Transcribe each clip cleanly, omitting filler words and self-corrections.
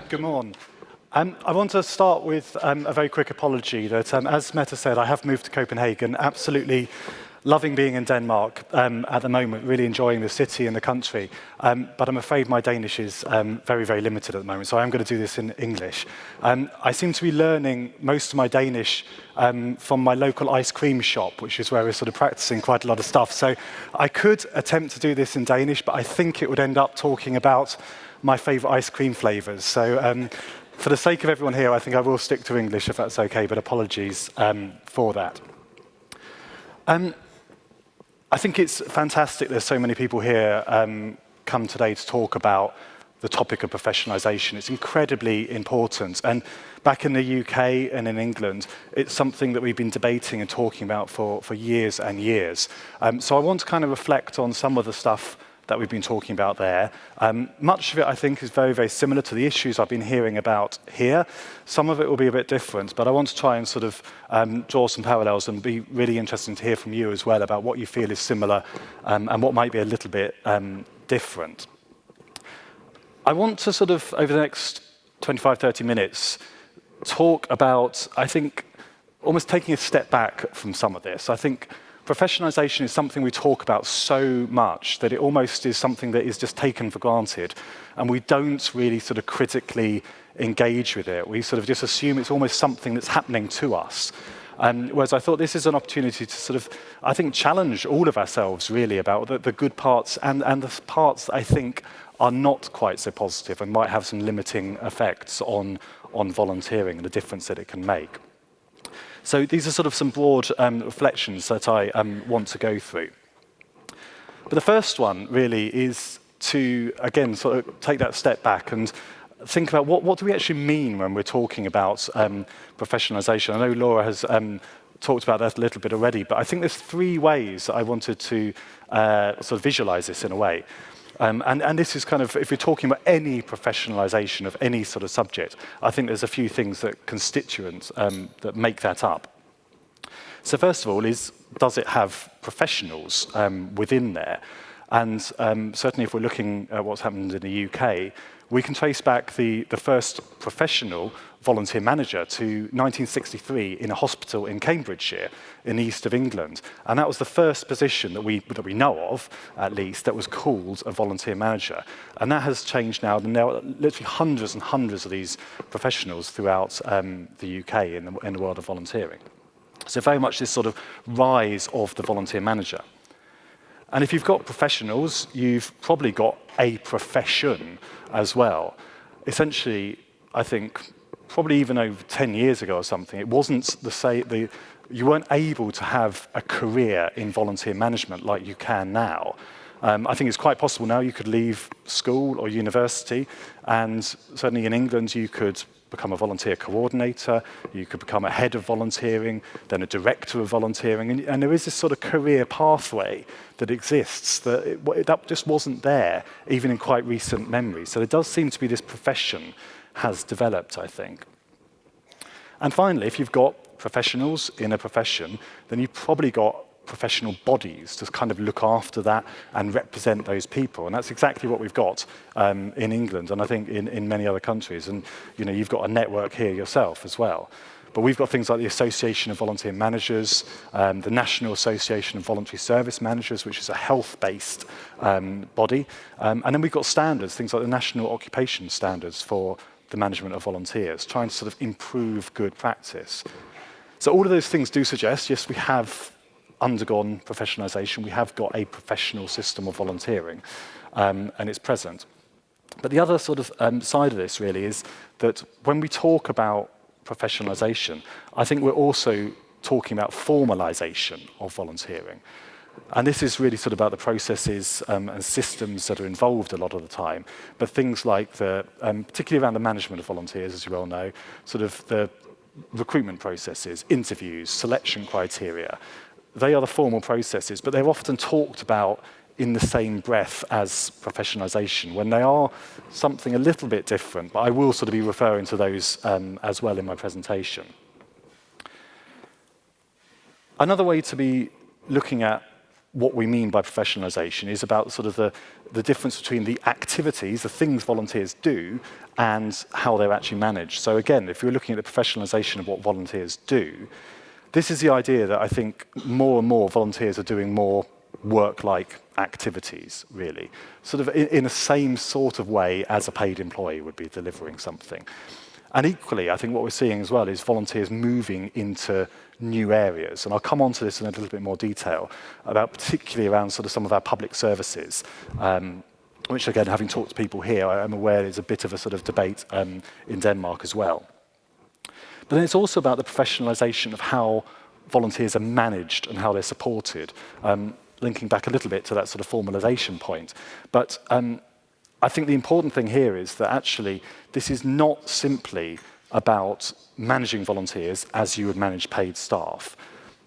Good morning. I want to start with a very quick apology that, as Mette said, I have moved to Copenhagen, absolutely loving being in Denmark at the moment, really enjoying the city and the country, but I'm afraid my Danish is very, very limited at the moment, so I am going to do this in English. I seem to be learning most of my Danish from my local ice cream shop, which is where we're sort of practicing quite a lot of stuff, so I could attempt to do this in Danish, but I think it would end up talking about my favourite ice cream flavours. So for the sake of everyone here, I think I will stick to English if that's okay, but apologies for that. I think it's fantastic there's so many people here come today to talk about the topic of professionalisation. It's incredibly important. And back in the UK and in England, it's something that we've been debating and talking about for years and years. So I want to kind of reflect on some of the stuff that we've been talking about there. Much of it, I think, is very, very similar to the issues I've been hearing about here. Some of it will be a bit different, but I want to try and sort of draw some parallels and be really interesting to hear from you as well about what you feel is similar and what might be a little bit different. I want to sort of, over the next 25, 30 minutes, talk about, I think, almost taking a step back from some of this. I think professionalisation is something we talk about so much that it almost is something that is just taken for granted, and we don't really sort of critically engage with it. We sort of just assume it's almost something that's happening to us. Whereas I thought this is an opportunity to sort of, I think, challenge all of ourselves really about the good parts and the parts that I think are not quite so positive and might have some limiting effects on volunteering and the difference that it can make. So these are sort of some broad reflections that I want to go through. But the first one really is to, again, sort of take that step back and think about what do we actually mean when we're talking about professionalisation. I know Laura has talked about that a little bit already, but I think there's three ways that I wanted to sort of visualise this in a way. And this is kind of, if you're talking about any professionalisation of any sort of subject, I think there's a few things that constituent that make that up. So first of all does it have professionals within there? And certainly if we're looking at what's happened in the UK, we can trace back the first professional volunteer manager to 1963 in a hospital in Cambridgeshire, in the east of England. And that was the first position that we know of, at least, that was called a volunteer manager. And that has changed now. And there are literally hundreds and hundreds of these professionals throughout the UK in the world of volunteering. So very much this sort of rise of the volunteer manager. And if you've got professionals, you've probably got a profession as well. Essentially, I think, probably even over 10 years ago or something, it wasn't you weren't able to have a career in volunteer management like you can now. I think it's quite possible now you could leave school or university, and certainly in England you could become a volunteer coordinator, you could become a head of volunteering, then a director of volunteering, and there is this sort of career pathway that exists that just wasn't there, even in quite recent memory. So there does seem to be this profession has developed, I think. And finally, if you've got professionals in a profession, then you've probably got professional bodies to kind of look after that and represent those people. And that's exactly what we've got in England, and I think in many other countries. And you've got a network here yourself as well. But we've got things like the Association of Volunteer Managers, the National Association of Voluntary Service Managers, which is a health-based body. And then we've got standards, things like the National Occupation Standards for the management of volunteers, trying to sort of improve good practice. So all of those things do suggest, yes, we have undergone professionalisation, we have got a professional system of volunteering, and it's present. But the other sort of side of this really is that when we talk about professionalisation, I think we're also talking about formalisation of volunteering. And this is really sort of about the processes and systems that are involved a lot of the time, but things like particularly around the management of volunteers, as you well know, sort of the recruitment processes, interviews, selection criteria. They are the formal processes, but they're often talked about in the same breath as professionalisation, when they are something a little bit different, but I will sort of be referring to those as well in my presentation. Another way to be looking at what we mean by professionalisation is about sort of the difference between the activities, the things volunteers do, and how they're actually managed. So again, if you're looking at the professionalisation of what volunteers do, this is the idea that I think more and more volunteers are doing more work-like activities, really, sort of in the same sort of way as a paid employee would be delivering something. And equally, I think what we're seeing as well is volunteers moving into new areas. And I'll come on to this in a little bit more detail, about particularly around sort of some of our public services, which again, having talked to people here, I'm aware there's a bit of a sort of debate in Denmark as well. But then it's also about the professionalisation of how volunteers are managed and how they're supported, linking back a little bit to that sort of formalisation point. But I think the important thing here is that actually this is not simply about managing volunteers as you would manage paid staff,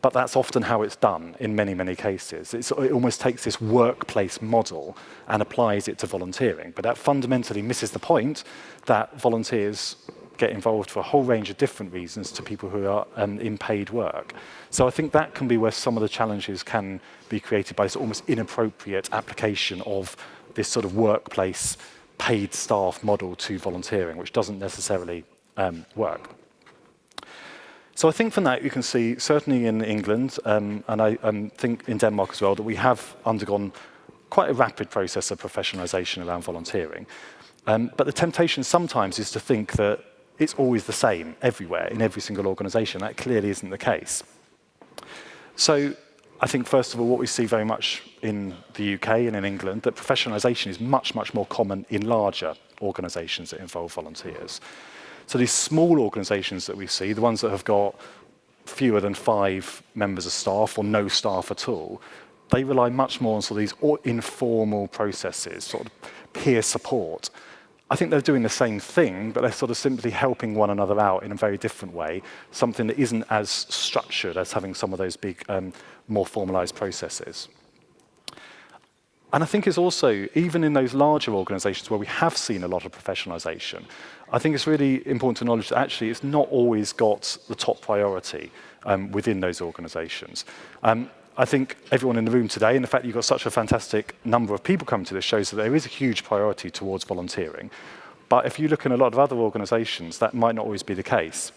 but that's often how it's done in many, many cases. It almost takes this workplace model and applies it to volunteering, but that fundamentally misses the point that volunteers get involved for a whole range of different reasons to people who are in paid work. So I think that can be where some of the challenges can be created by this almost inappropriate application of this sort of workplace paid staff model to volunteering, which doesn't necessarily work. So I think from that you can see, certainly in England, and I think in Denmark as well, that we have undergone quite a rapid process of professionalisation around volunteering. But the temptation sometimes is to think that it's always the same everywhere, in every single organisation. That clearly isn't the case. So I think, first of all, what we see very much in the UK and in England, that professionalisation is much, much more common in larger organisations that involve volunteers. So these small organisations that we see, the ones that have got fewer than 5 members of staff or no staff at all, they rely much more on sort of these informal processes, sort of peer support. I think they're doing the same thing, but they're sort of simply helping one another out in a very different way, something that isn't as structured as having some of those big, more formalised processes. And I think it's also, even in those larger organisations where we have seen a lot of professionalisation, I think it's really important to acknowledge that actually it's not always got the top priority within those organisations. I think everyone in the room today, and the fact that you've got such a fantastic number of people coming to this, shows that there is a huge priority towards volunteering. But if you look in a lot of other organisations, that might not always be the case.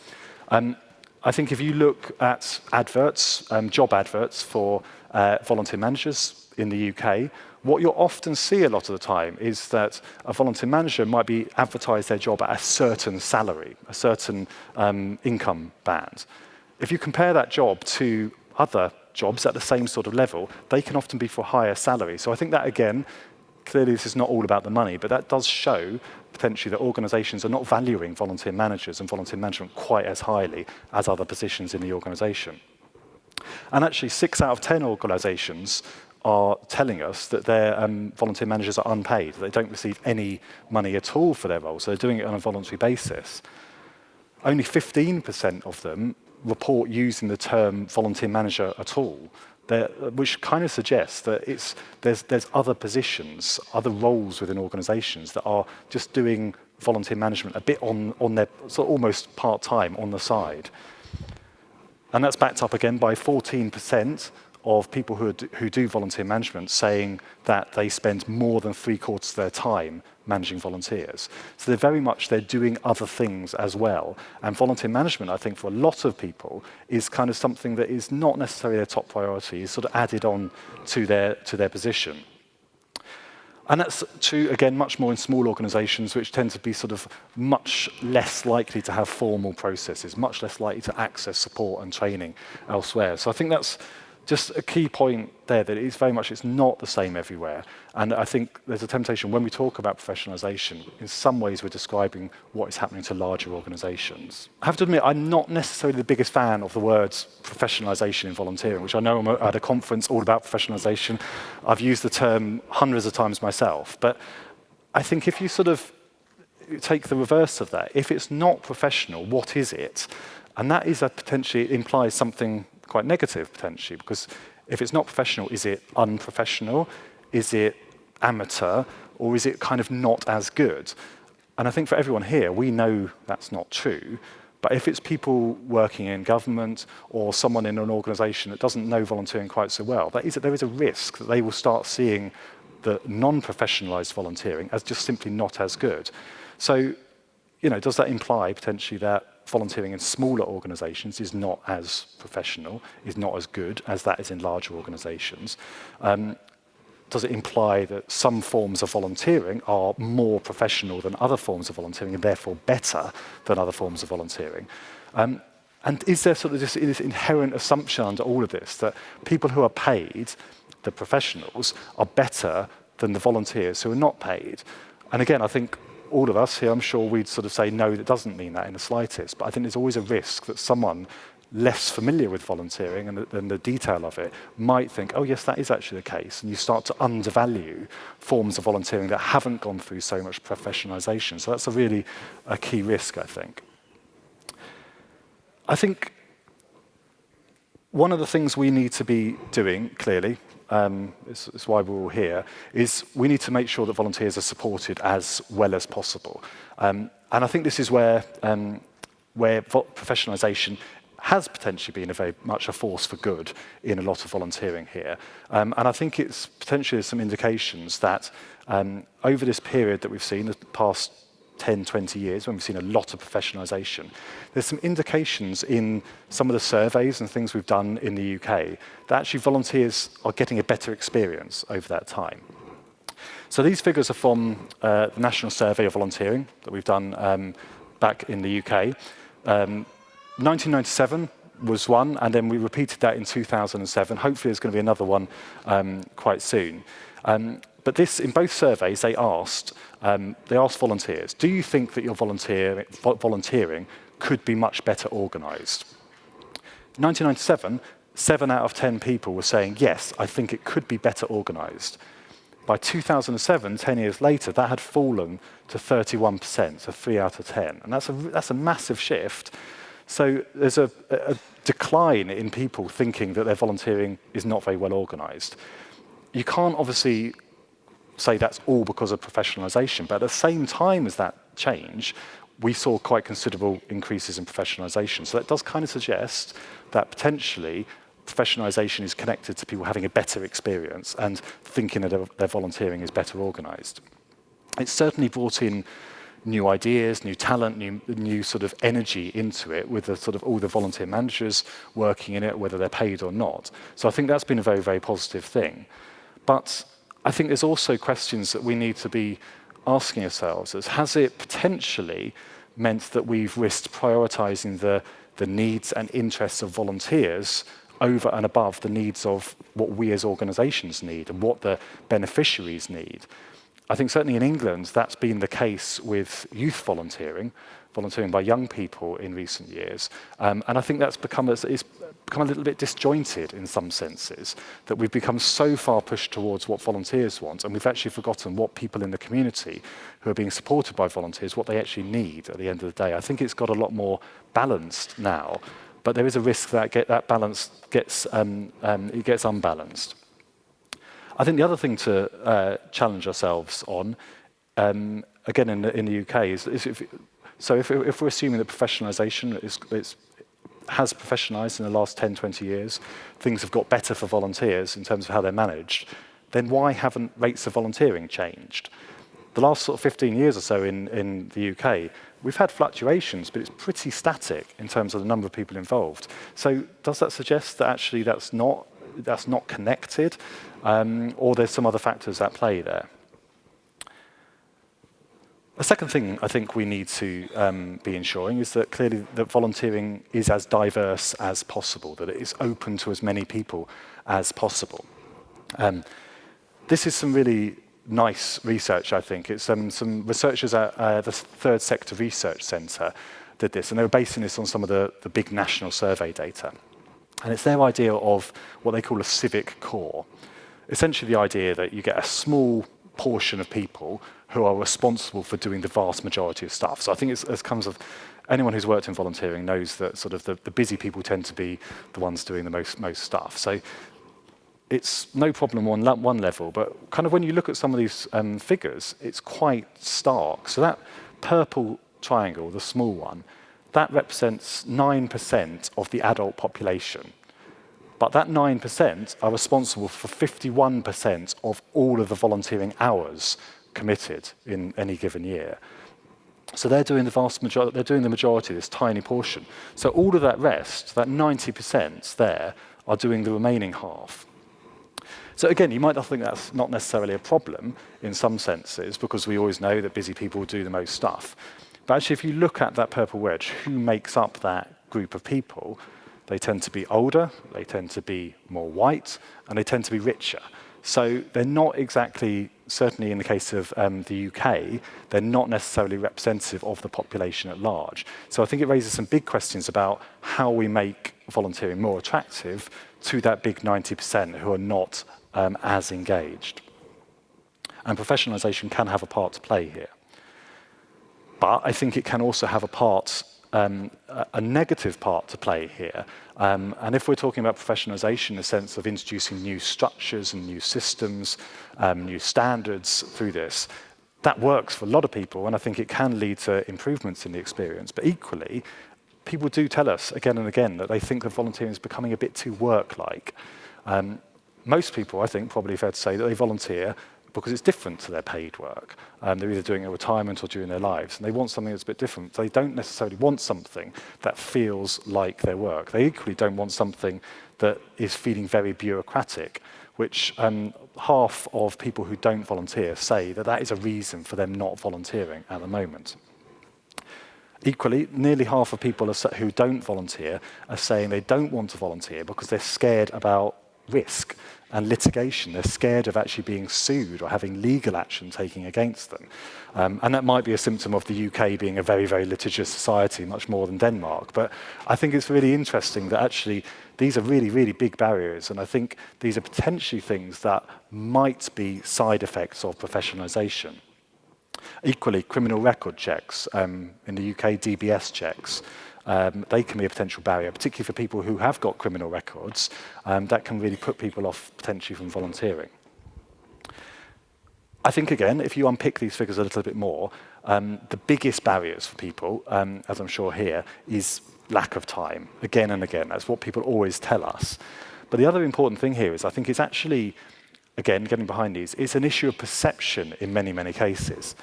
I think if you look at adverts, job adverts for volunteer managers in the UK, what you'll often see a lot of the time is that a volunteer manager might be advertised their job at a certain salary, a certain income band. If you compare that job to other jobs at the same sort of level, they can often be for a higher salary. So I think that, again, clearly this is not all about the money, but that does show potentially that organisations are not valuing volunteer managers and volunteer management quite as highly as other positions in the organisation. And actually 6 out of 10 organisations are telling us that their volunteer managers are unpaid. They don't receive any money at all for their role, so they're doing it on a voluntary basis. Only 15% of them report using the term volunteer manager at all, which kind of suggests that there's other positions, other roles within organisations that are just doing volunteer management a bit on their sort of almost part-time on the side. And that's backed up again by 14% of people who do volunteer management saying that they spend more than 3/4 of their time managing volunteers. So they're doing other things as well. And volunteer management, I think, for a lot of people is kind of something that is not necessarily their top priority, is sort of added on to their position. And that's true, again, much more in small organisations, which tend to be sort of much less likely to have formal processes, much less likely to access support and training elsewhere. So I think that's just a key point there, that it's not the same everywhere. And I think there's a temptation when we talk about professionalisation, in some ways we're describing what is happening to larger organisations. I have to admit, I'm not necessarily the biggest fan of the words professionalisation in volunteering, which I know I'm at a conference all about professionalisation. I've used the term hundreds of times myself. But I think if you sort of take the reverse of that, if it's not professional, what is it? And that is potentially, it implies something quite negative, potentially, because if it's not professional, is it unprofessional? Is it amateur? Or is it kind of not as good? And I think for everyone here, we know that's not true. But if it's people working in government or someone in an organisation that doesn't know volunteering quite so well, there is a risk that they will start seeing the non-professionalised volunteering as just simply not as good. So, does that imply potentially that volunteering in smaller organisations is not as professional, is not as good as that is in larger organisations? Does it imply that some forms of volunteering are more professional than other forms of volunteering and therefore better than other forms of volunteering? And is there sort of this inherent assumption under all of this that people who are paid, the professionals, are better than the volunteers who are not paid? And again, I think all of us here, I'm sure we'd sort of say, no, that doesn't mean that in the slightest. But I think there's always a risk that someone less familiar with volunteering and the detail of it might think, oh yes, that is actually the case. And you start to undervalue forms of volunteering that haven't gone through so much professionalisation. So that's a key risk, I think. I think one of the things we need to be doing, clearly, it's why we're all here, is we need to make sure that volunteers are supported as well as possible. And I think this is where professionalisation has potentially been very much a force for good in a lot of volunteering here. And I think it's potentially some indications that over this period that we've seen, the past 10, 20 years, when we've seen a lot of professionalisation, there's some indications in some of the surveys and things we've done in the UK that actually volunteers are getting a better experience over that time. So these figures are from the National Survey of Volunteering that we've done back in the UK. 1997 was one, and then we repeated that in 2007. Hopefully there's going to be another one quite soon. But this, in both surveys, they asked volunteers, do you think that your volunteering could be much better organised? In 1997, 7 out of 10 people were saying, yes, I think it could be better organised. By 2007, 10 years later, that had fallen to 31%, so 3 out of 10. And that's a massive shift. So there's a decline in people thinking that their volunteering is not very well organised. You can't obviously say that's all because of professionalisation, but at the same time as that change, we saw quite considerable increases in professionalisation. So that does kind of suggest that potentially professionalisation is connected to people having a better experience and thinking that their volunteering is better organised. It's certainly brought in new ideas, new talent, new sort of energy into it with the sort of all the volunteer managers working in it, whether they're paid or not. So I think that's been a very, very positive thing. But I think there's also questions that we need to be asking ourselves as, has it potentially meant that we've risked prioritising the needs and interests of volunteers over and above the needs of what we as organisations need and what the beneficiaries need? I think certainly in England, that's been the case with youth volunteering by young people in recent years. And I think that's become a little bit disjointed in some senses, that we've become so far pushed towards what volunteers want, and we've actually forgotten what people in the community who are being supported by volunteers, what they actually need at the end of the day. I think it's got a lot more balanced now, but there is a risk that that balance gets unbalanced. I think the other thing to challenge ourselves on, again in the UK, is if we're assuming that professionalisation has professionalised in the last 10, 20 years, things have got better for volunteers in terms of how they're managed, then why haven't rates of volunteering changed? The last sort of 15 years or so in the UK, we've had fluctuations, but it's pretty static in terms of the number of people involved. So does that suggest that actually that's not connected, or there's some other factors at play there? A second thing I think we need to be ensuring is that clearly that volunteering is as diverse as possible, that it is open to as many people as possible. This is some really nice research, I think. It's some researchers at the Third Sector Research Centre did this, and they were basing this on some of the big national survey data. And it's their idea of what they call a civic core. Essentially the idea that you get a small portion of people who are responsible for doing the vast majority of stuff. So I think it comes of anyone who's worked in volunteering knows that sort of the busy people tend to be the ones doing the most stuff. So it's no problem on one level, but kind of when you look at some of these figures, it's quite stark. So that purple triangle, the small one, that represents 9% of the adult population. But that 9% are responsible for 51% of all of the volunteering hours committed in any given year. So they're doing the majority of this tiny portion. So all of that rest, that 90% there, are doing the remaining half. So again, you might not think that's not necessarily a problem in some senses, because we always know that busy people do the most stuff. But actually, if you look at that purple wedge, who makes up that group of people, they tend to be older, they tend to be more white, and they tend to be richer. So they're not exactly, certainly in the case of the UK, they're not necessarily representative of the population at large. So I think it raises some big questions about how we make volunteering more attractive to that big 90% who are not as engaged. And professionalisation can have a part to play here. But I think it can also have a negative part to play here. And if we're talking about professionalisation in the sense of introducing new structures and new systems, new standards through this, that works for a lot of people, and I think it can lead to improvements in the experience. But equally, people do tell us again and again that they think that volunteering is becoming a bit too work-like. Most people, I think, probably fair to say that they volunteer because it's different to their paid work. They're either doing it in retirement or during their lives, and they want something that's a bit different. They don't necessarily want something that feels like their work. They equally don't want something that is feeling very bureaucratic, which half of people who don't volunteer say that that is a reason for them not volunteering at the moment. Equally, nearly half of people who don't volunteer are saying they don't want to volunteer because they're scared about risk and litigation. They're scared of actually being sued or having legal action taken against them. And that might be a symptom of the UK being a very, very litigious society, much more than Denmark. But I think it's really interesting that actually these are really, really big barriers. And I think these are potentially things that might be side effects of professionalisation. Equally, criminal record checks, in the UK, DBS checks, they can be a potential barrier, particularly for people who have got criminal records. That can really put people off potentially from volunteering. I think, again, if you unpick these figures a little bit more, the biggest barriers for people, as I'm sure here, is lack of time, again and again. That's what people always tell us. But the other important thing here is I think it's actually, again, getting behind these, it's an issue of perception in many, many cases.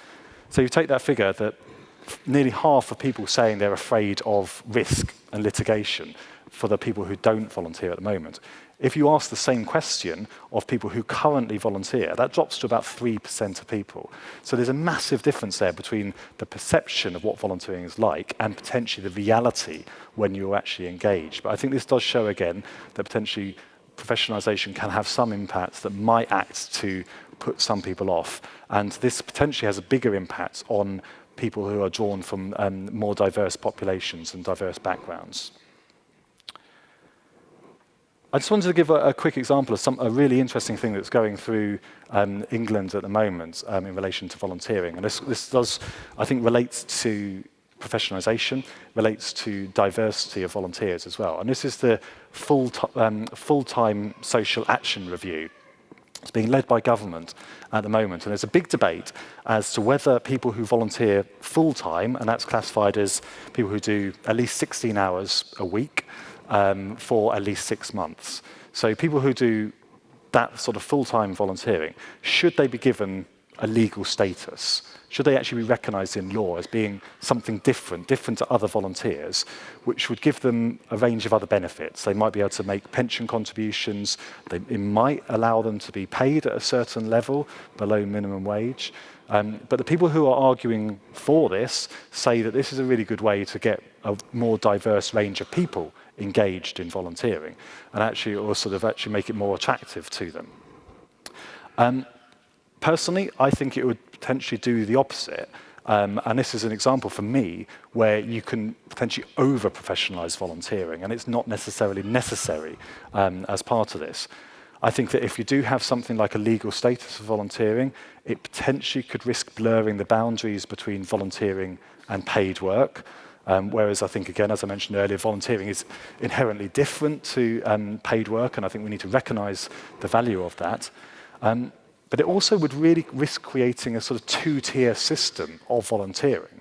So you take that figure that nearly half of people saying they're afraid of risk and litigation for the people who don't volunteer at the moment. If you ask the same question of people who currently volunteer, that drops to about 3% of people. So there's a massive difference there between the perception of what volunteering is like and potentially the reality when you're actually engaged. But I think this does show again that potentially professionalisation can have some impacts that might act to put some people off. And this potentially has a bigger impact on people who are drawn from more diverse populations and diverse backgrounds. I just wanted to give a quick example of a really interesting thing that's going through England at the moment in relation to volunteering. And this does, I think, relates to professionalisation, relates to diversity of volunteers as well. And this is the full-time social action review. It's being led by government at the moment, and there's a big debate as to whether people who volunteer full-time, and that's classified as people who do at least 16 hours a week for at least 6 months. So people who do that sort of full-time volunteering, should they be given a legal status? Should they actually be recognised in law as being something different to other volunteers, which would give them a range of other benefits? They might be able to make pension contributions. It might allow them to be paid at a certain level below minimum wage. But the people who are arguing for this say that this is a really good way to get a more diverse range of people engaged in volunteering, and actually, or sort of actually make it more attractive to them. Personally, I think it would potentially do the opposite. And this is an example for me where you can potentially over-professionalise volunteering, and it's not necessarily necessary as part of this. I think that if you do have something like a legal status for volunteering, it potentially could risk blurring the boundaries between volunteering and paid work. Whereas I think, again, as I mentioned earlier, volunteering is inherently different to paid work, and I think we need to recognise the value of that. But it also would really risk creating a sort of two-tier system of volunteering.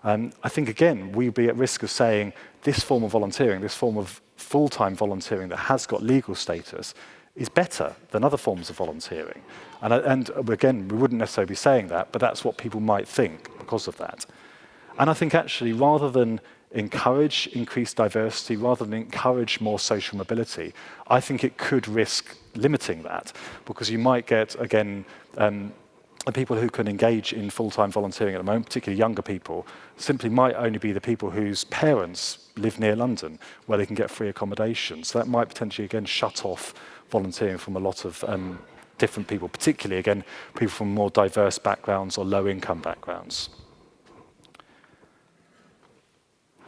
I think, again, we'd be at risk of saying this form of volunteering, this form of full-time volunteering that has got legal status, is better than other forms of volunteering. And again, we wouldn't necessarily be saying that, but that's what people might think because of that. And I think actually, rather than encourage increased diversity, rather than encourage more social mobility, I think it could risk limiting that, because you might get, again, the people who can engage in full-time volunteering at the moment, particularly younger people, simply might only be the people whose parents live near London, where they can get free accommodation. So that might potentially, again, shut off volunteering from a lot of different people, particularly, again, people from more diverse backgrounds or low-income backgrounds.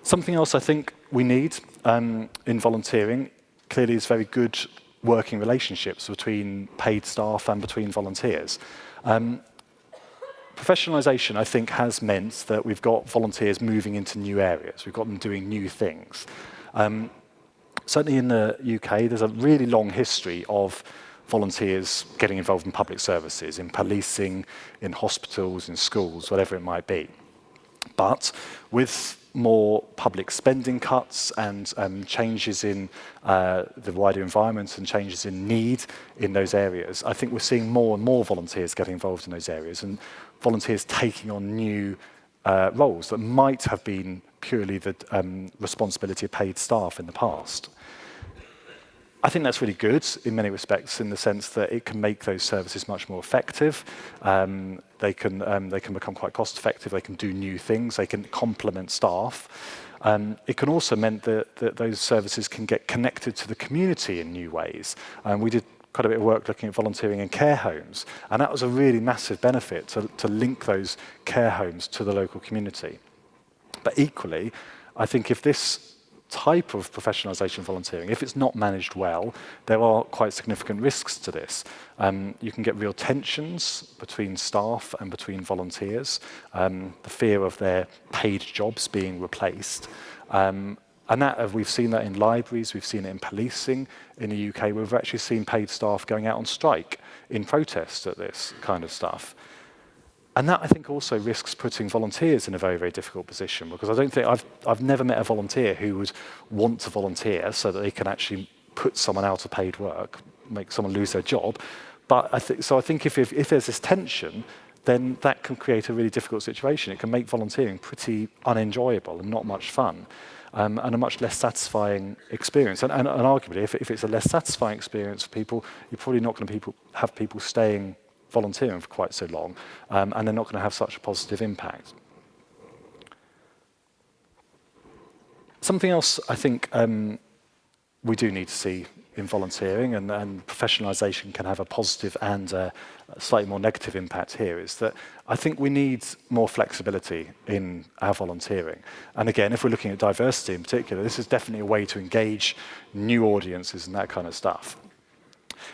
Something else I think we need in volunteering, clearly, is very good working relationships between paid staff and between volunteers. Professionalisation, I think, has meant that we've got volunteers moving into new areas. We've got them doing new things. Certainly in the UK, there's a really long history of volunteers getting involved in public services, in policing, in hospitals, in schools, whatever it might be. But with more public spending cuts and changes in the wider environment and changes in need in those areas, I think we're seeing more and more volunteers getting involved in those areas and volunteers taking on new roles that might have been purely the responsibility of paid staff in the past. I think that's really good in many respects, in the sense that it can make those services much more effective. They can become quite cost effective. They can do new things. They can complement staff. It can also mean that those services can get connected to the community in new ways. We did quite a bit of work looking at volunteering in care homes, and that was a really massive benefit to link those care homes to the local community. But equally, I think if this type of professionalisation volunteering, if it's not managed well, there are quite significant risks to this. You can get real tensions between staff and between volunteers, the fear of their paid jobs being replaced. And that, we've seen that in libraries, we've seen it in policing in the UK. We've actually seen paid staff going out on strike in protest at this kind of stuff. And that, I think, also risks putting volunteers in a very, very difficult position, because I don't think I've never met a volunteer who would want to volunteer so that they can actually put someone out of paid work, make someone lose their job. But I think if there's this tension, then that can create a really difficult situation. It can make volunteering pretty unenjoyable and not much fun, and a much less satisfying experience. And arguably, if it's a less satisfying experience for people, you're probably not going to have people staying volunteering for quite so long, and they're not going to have such a positive impact. Something else I think we do need to see in volunteering, and professionalisation can have a positive and a slightly more negative impact here, is that I think we need more flexibility in our volunteering. And again, if we're looking at diversity in particular, this is definitely a way to engage new audiences and that kind of stuff.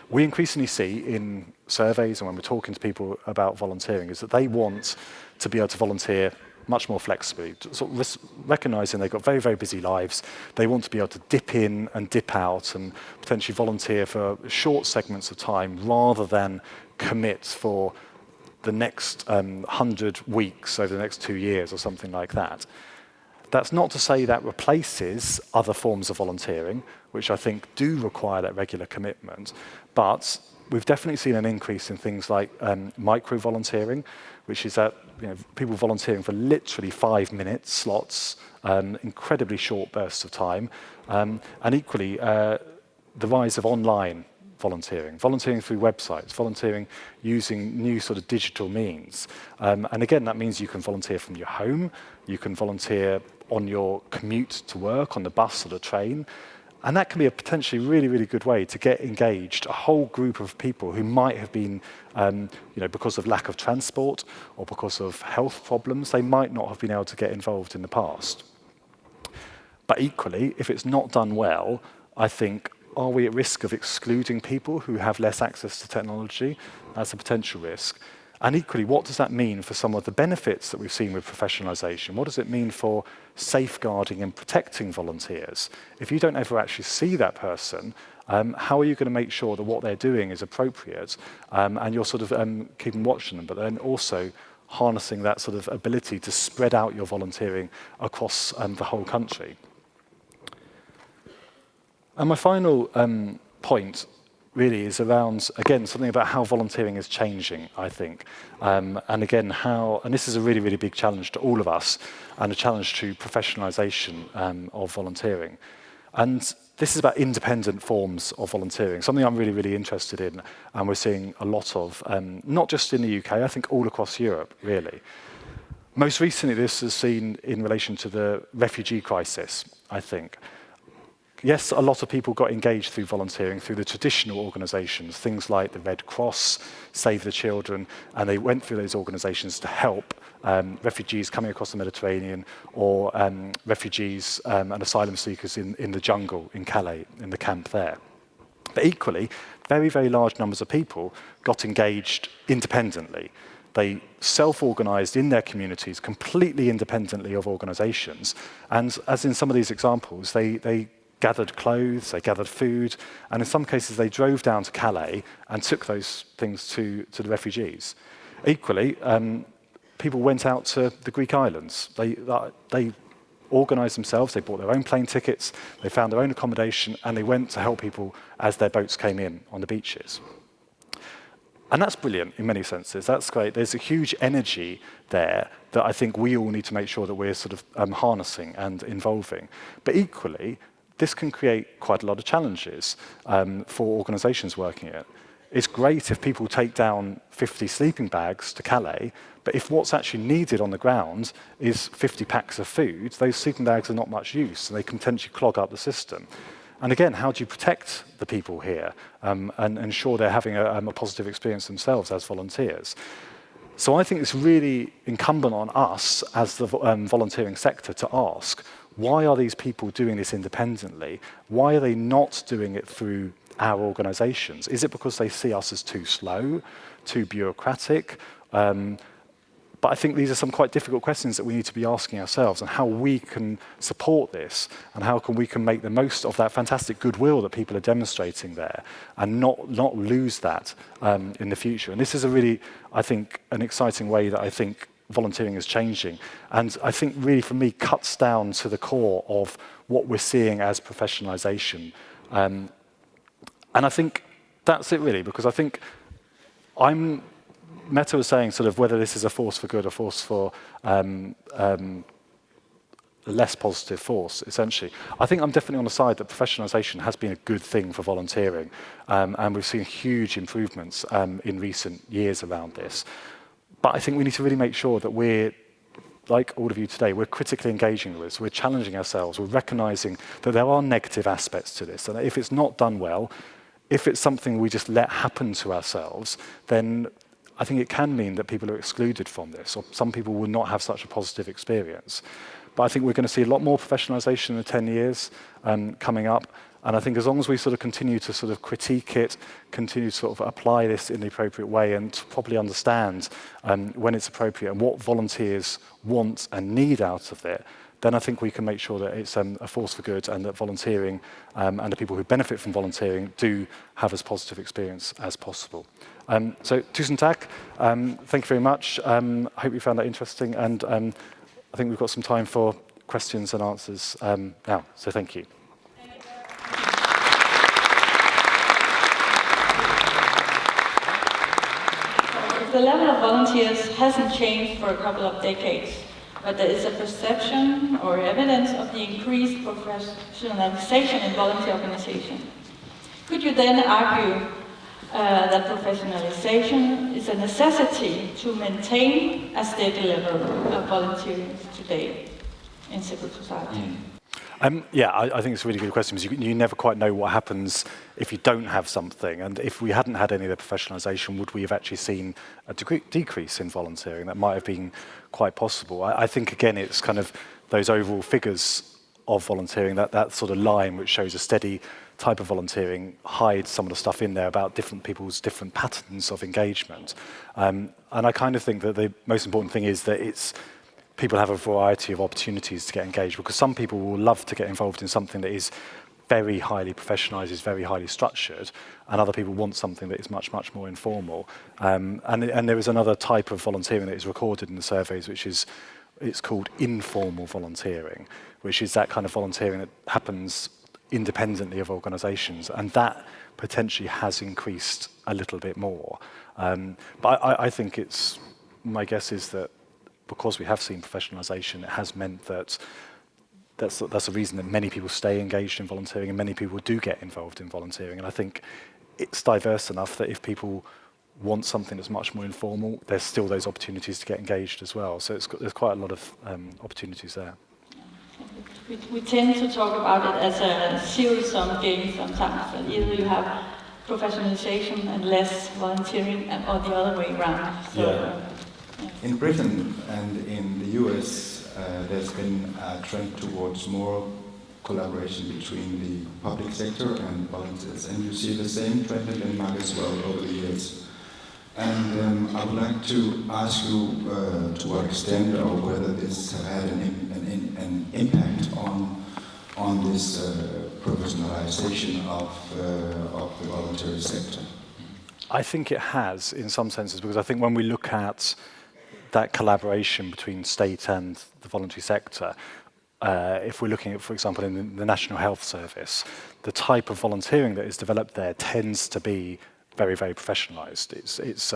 We increasingly see in surveys and when we're talking to people about volunteering is that they want to be able to volunteer much more flexibly, sort of recognising they've got very, very busy lives. They want to be able to dip in and dip out and potentially volunteer for short segments of time rather than commit for the next 100 weeks over the next 2 years or something like that. That's not to say that replaces other forms of volunteering, which I think do require that regular commitment, but we've definitely seen an increase in things like micro-volunteering, which is that people volunteering for literally 5-minute slots, incredibly short bursts of time, and equally the rise of online volunteering through websites, volunteering using new sort of digital means. And again, that means you can volunteer from your home, you can volunteer on your commute to work, on the bus or the train, and that can be a potentially really, really good way to get engaged a whole group of people who might have been, because of lack of transport or because of health problems, they might not have been able to get involved in the past. But equally, if it's not done well, I think, are we at risk of excluding people who have less access to technology? That's a potential risk. And equally, what does that mean for some of the benefits that we've seen with professionalisation? What does it mean for safeguarding and protecting volunteers? If you don't ever actually see that person, how are you going to make sure that what they're doing is appropriate and you're sort of keeping watch on them, but then also harnessing that sort of ability to spread out your volunteering across the whole country. And my final point really is around, again, something about how volunteering is changing, I think. And again, and this is a really, really big challenge to all of us, and a challenge to professionalisation of volunteering. And this is about independent forms of volunteering, something I'm really, really interested in, and we're seeing a lot of, not just in the UK, I think all across Europe, really. Most recently, this is seen in relation to the refugee crisis, I think. Yes, a lot of people got engaged through volunteering, through the traditional organisations, things like the Red Cross, Save the Children, and they went through those organisations to help refugees coming across the Mediterranean, or refugees and asylum seekers in the jungle in Calais, in the camp there. But equally, very, very large numbers of people got engaged independently. They self-organised in their communities, completely independently of organisations. And as in some of these examples, they gathered clothes, they gathered food, and in some cases they drove down to Calais and took those things to the refugees. Equally, people went out to the Greek islands. They organised themselves, they bought their own plane tickets, they found their own accommodation, and they went to help people as their boats came in on the beaches. And that's brilliant in many senses, that's great. There's a huge energy there that I think we all need to make sure that we're sort of harnessing and involving. But equally, this can create quite a lot of challenges for organisations working it. It's great if people take down 50 sleeping bags to Calais, but if what's actually needed on the ground is 50 packs of food, those sleeping bags are not much use, and they can potentially clog up the system. And again, how do you protect the people here and ensure they're having a positive experience themselves as volunteers? So I think it's really incumbent on us as the volunteering sector to ask, why are these people doing this independently? Why are they not doing it through our organisations? Is it because they see us as too slow, too bureaucratic? But I think these are some quite difficult questions that we need to be asking ourselves, and how we can support this, and how we can make the most of that fantastic goodwill that people are demonstrating there, and not lose that in the future. And this is a really, I think, an exciting way that I think volunteering is changing, and I think really for me cuts down to the core of what we're seeing as professionalisation. And I think that's it really, because I think Meta was saying sort of whether this is a force for good or force for less positive force, essentially. I think I'm definitely on the side that professionalisation has been a good thing for volunteering, and we've seen huge improvements in recent years around this. But I think we need to really make sure that we're, like all of you today, we're critically engaging with this, we're challenging ourselves, we're recognising that there are negative aspects to this, and that if it's not done well, if it's something we just let happen to ourselves, then I think it can mean that people are excluded from this, or some people will not have such a positive experience. But I think we're going to see a lot more professionalisation in the 10 years coming up. And I think as long as we sort of continue to sort of critique it, continue to sort of apply this in the appropriate way, and to properly understand when it's appropriate and what volunteers want and need out of it, then I think we can make sure that it's a force for good, and that volunteering and the people who benefit from volunteering do have as positive experience as possible. So, tusen tack. Thank you very much. I hope you found that interesting, and I think we've got some time for questions and answers now. So, thank you. The level of volunteers hasn't changed for a couple of decades, but there is a perception or evidence of the increased professionalization in volunteer organization. Could you then argue that professionalization is a necessity to maintain a steady level of volunteering today in civil society? Yeah, I think it's a really good question, because you never quite know what happens if you don't have something. And if we hadn't had any of the professionalisation, would we have actually seen a decrease in volunteering? That might have been quite possible. I think, again, it's kind of those overall figures of volunteering, that sort of line which shows a steady type of volunteering, hides some of the stuff in there about different people's different patterns of engagement. And I kind of think that the most important thing is that people have a variety of opportunities to get engaged, because some people will love to get involved in something that is very highly professionalised, is very highly structured, and other people want something that is much, much more informal. And there is another type of volunteering that is recorded in the surveys, which is, it's called informal volunteering, which is that kind of volunteering that happens independently of organisations, and that potentially has increased a little bit more. But I think my guess is that because we have seen professionalisation, it has meant that that's the reason that many people stay engaged in volunteering and many people do get involved in volunteering. And I think it's diverse enough that if people want something that's much more informal, there's still those opportunities to get engaged as well. So there's quite a lot of opportunities there. We tend to talk about it as a zero-sum game sometimes, that either you have professionalization and less volunteering, or the other way around. So, yeah. In Britain and in the US, there's been a trend towards more collaboration between the public sector and volunteers, and you see the same trend in Denmark as well over the years. And I would like to ask you to what extent or whether this has had an impact on this professionalization of the voluntary sector. I think it has in some senses, because I think when we look at that collaboration between state and the voluntary sector, if we're looking at, for example, in the National Health Service, the type of volunteering that is developed there tends to be very, very professionalised. It's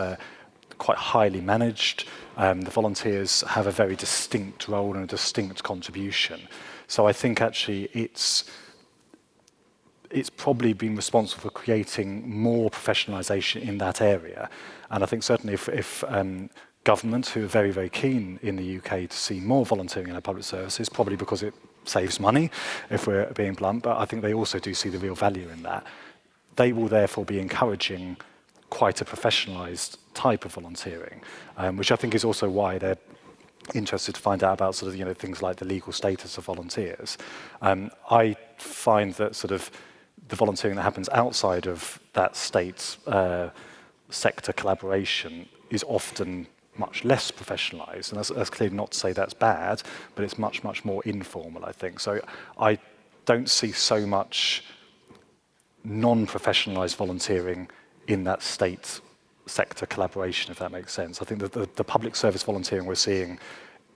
quite highly managed. The volunteers have a very distinct role and a distinct contribution. So I think actually it's probably been responsible for creating more professionalisation in that area. And I think certainly if government, who are very, very keen in the UK to see more volunteering in our public services, probably because it saves money, if we're being blunt, but I think they also do see the real value in that. They will therefore be encouraging quite a professionalised type of volunteering, which I think is also why they're interested to find out about sort of, things like the legal status of volunteers. I find that sort of the volunteering that happens outside of that state sector collaboration is often much less professionalised, and that's clearly not to say that's bad, but it's much, much more informal, I think. So I don't see so much non-professionalised volunteering in that state sector collaboration, if that makes sense. I think that the public service volunteering we're seeing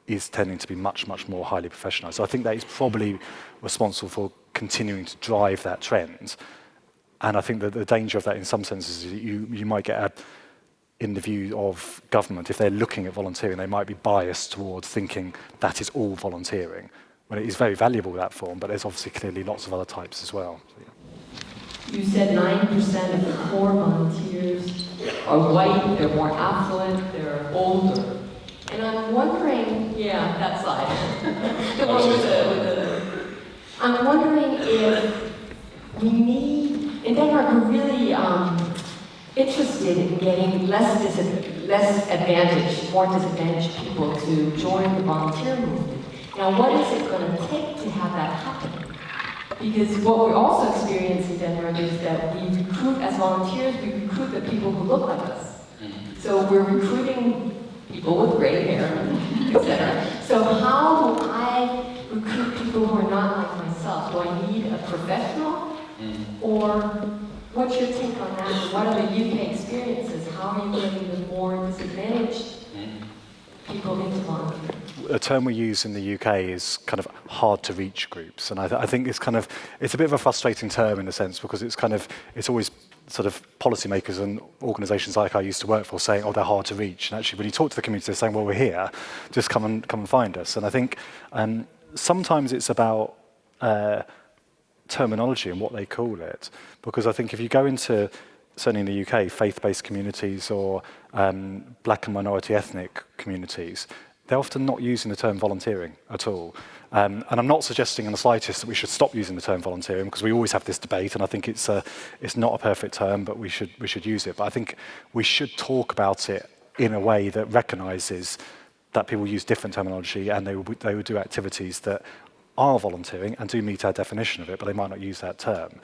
is tending to be much, much more highly professionalised. So I think that is probably responsible for continuing to drive that trend. And I think that the danger of that in some senses is that you might get in the view of government, if they're looking at volunteering, they might be biased towards thinking that is all volunteering. When it is very valuable, that form, but there's obviously clearly lots of other types as well. So, yeah. You said 9% of the core volunteers are white, they're more affluent, they're older. And I'm wondering, that side. The one with the I'm wondering if we need, in Denmark, we're really interested in getting less advantaged, more disadvantaged people to join the volunteer movement. Now, what is it going to take to have that happen? Because what we also experience in Denmark is that we recruit, as volunteers, we recruit the people who look like us. So we're recruiting people with gray hair, etc. So how do I recruit people who are not like myself? Do I need a professional? Or what's your take on that? What are the UK experiences? How are you getting the more disadvantaged people into volunteering? A term we use in the UK is kind of hard to reach groups, and I think it's a bit of a frustrating term in a sense, because it's always sort of policymakers and organisations like I used to work for saying, oh, they're hard to reach, and actually when you talk to the community, they're saying, well, we're here, just come and find us. And I think sometimes it's about terminology and what they call it, because I think if you go into, certainly in the UK, faith-based communities or black and minority ethnic communities, they're often not using the term volunteering at all. And I'm not suggesting in the slightest that we should stop using the term volunteering, because we always have this debate, and I think it's not a perfect term, but we should use it. But I think we should talk about it in a way that recognises that people use different terminology, and they will do activities that are volunteering and do meet our definition of it, but they might not use that term.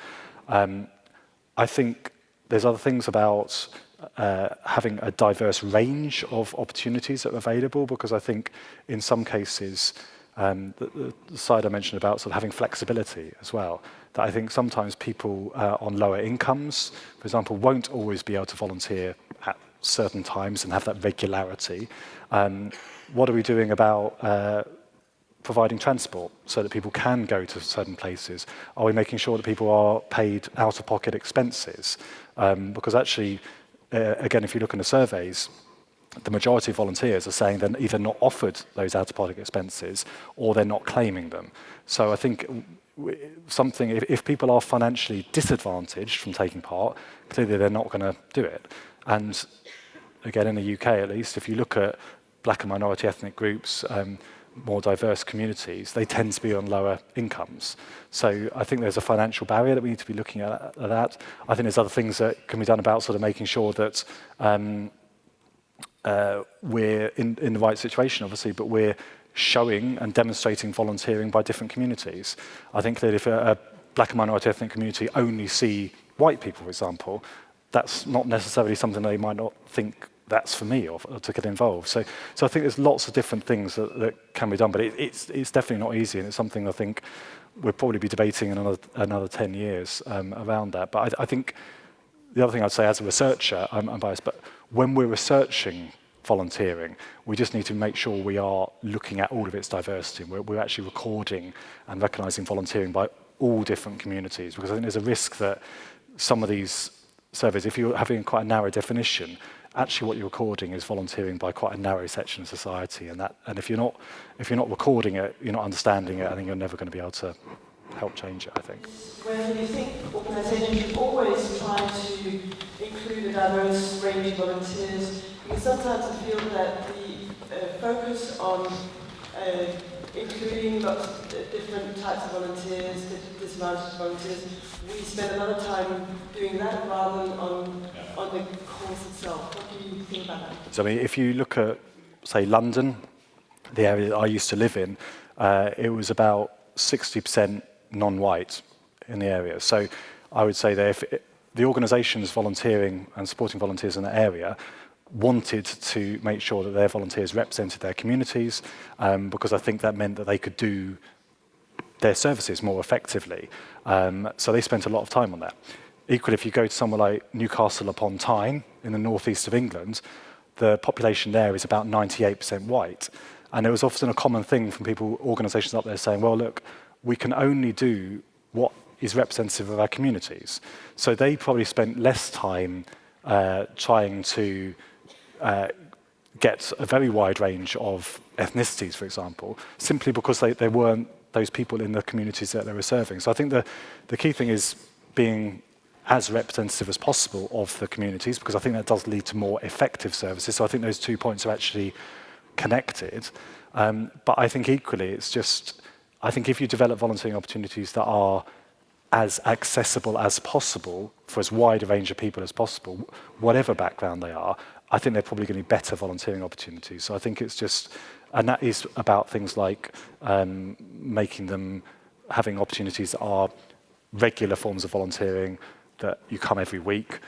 I think there's other things about having a diverse range of opportunities that are available, because I think in some cases the side I mentioned about sort of having flexibility as well, that I think sometimes people on lower incomes, for example, won't always be able to volunteer at certain times and have that regularity. What are we doing about providing transport so that people can go to certain places? Are we making sure that people are paid out-of-pocket expenses? Because actually, again, if you look in the surveys, the majority of volunteers are saying they're either not offered those out-of-pocket expenses or they're not claiming them. So I think if people are financially disadvantaged from taking part, clearly they're not going to do it. And again, in the UK at least, if you look at black and minority ethnic groups, more diverse communities, they tend to be on lower incomes. So I think there's a financial barrier that we need to be looking at that. I think there's other things that can be done about sort of making sure that we're in the right situation, obviously, but we're showing and demonstrating volunteering by different communities. I think that if a black and minority ethnic community only see white people, for example, that's not necessarily something they might not think that's for me or to get involved. So I think there's lots of different things that can be done, but it's definitely not easy, and it's something I think we'll probably be debating in another 10 years around that. But I think the other thing I'd say as a researcher, I'm biased, but when we're researching volunteering, we just need to make sure we are looking at all of its diversity. We're actually recording and recognising volunteering by all different communities, because I think there's a risk that some of these surveys, if you're having quite a narrow definition, actually what you're recording is volunteering by quite a narrow section of society, and if you're not recording it, you're not understanding it, I think you're never going to be able to help change it, I think. Where you think organisations should always try to include a diverse range of volunteers, because sometimes I feel that the focus on including lots of different types of volunteers, disadvantaged volunteers, we spend a lot of time doing that rather than on the course itself. What do you think about that? So I mean, if you look at, say, London, the area that I used to live in, it was about 60% non-white in the area. So I would say that if the organisations volunteering and supporting volunteers in that area wanted to make sure that their volunteers represented their communities, because I think that meant that they could do their services more effectively. So they spent a lot of time on that. Equally, if you go to somewhere like Newcastle upon Tyne in the northeast of England, the population there is about 98% white. And it was often a common thing from people, organisations up there saying, well, look, we can only do what is representative of our communities. So they probably spent less time trying to get a very wide range of ethnicities, for example, simply because they weren't those people in the communities that they were serving. So I think the key thing is being as representative as possible of the communities, because I think that does lead to more effective services. So I think those 2 points are actually connected. But I think equally, it's just, I think if you develop volunteering opportunities that are as accessible as possible for as wide a range of people as possible, whatever background they are, I think they're probably going to be better volunteering opportunities. So I think it's just, and that is about things like making them, having opportunities that are regular forms of volunteering, that you come every week,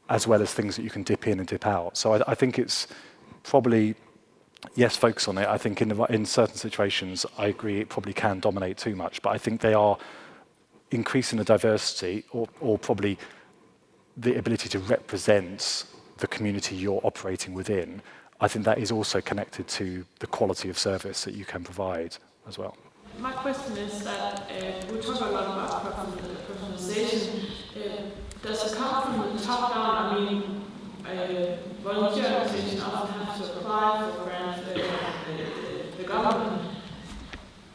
as well as things that you can dip in and dip out. So I think it's probably, yes, focus on it. I think in certain situations, I agree it probably can dominate too much, but I think they are increasing the diversity or probably the ability to represent the community you're operating within. I think that is also connected to the quality of service that you can provide as well. My question is that we talk a lot about personalization. Does it come from the top down? I mean, volunteer organizations often have to apply for grants the government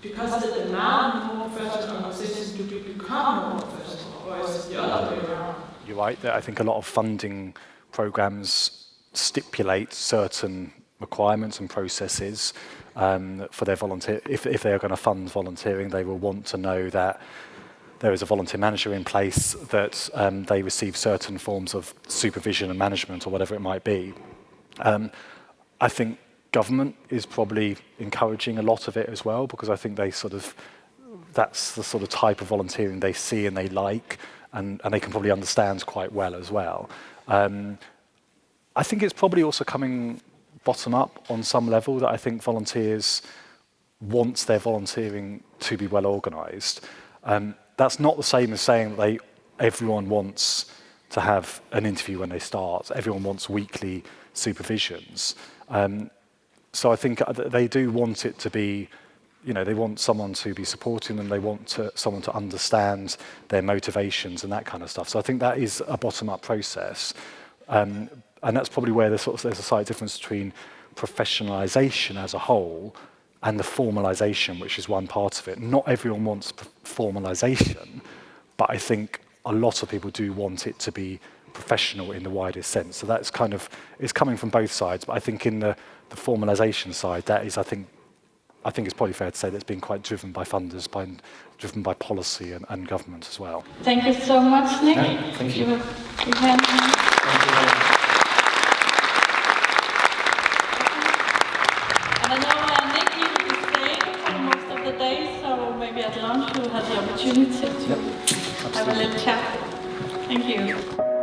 because the demand more professional organizations to become more professional, or is it the other way around? You're right. I think a lot of funding programs stipulate certain requirements and processes for their volunteer. If they are going to fund volunteering, they will want to know that there is a volunteer manager in place, that they receive certain forms of supervision and management or whatever it might be. I think government is probably encouraging a lot of it as well, because I think that's the sort of type of volunteering they see and they like, and they can probably understand quite well as well. I think it's probably also coming bottom up on some level, that I think volunteers wants their volunteering to be well organised. That's not the same as saying that everyone wants to have an interview when they start. Everyone wants weekly supervisions. So I think they do want it to be, they want someone to be supporting them, they want someone to understand their motivations and that kind of stuff. So I think that is a bottom-up process. And that's probably where there's a slight difference between professionalisation as a whole and the formalisation, which is one part of it. Not everyone wants formalisation, but I think a lot of people do want it to be professional in the widest sense. So that's it's coming from both sides, but I think in the formalisation side, that is, I think it's probably fair to say that's been quite driven by funders, driven by policy and government as well. Thank you so much, Nick. Yeah, thank you. You can. And I know Nick, you will be staying for most of the day, so maybe at lunch you'll have the opportunity to have a little chat. Thank you.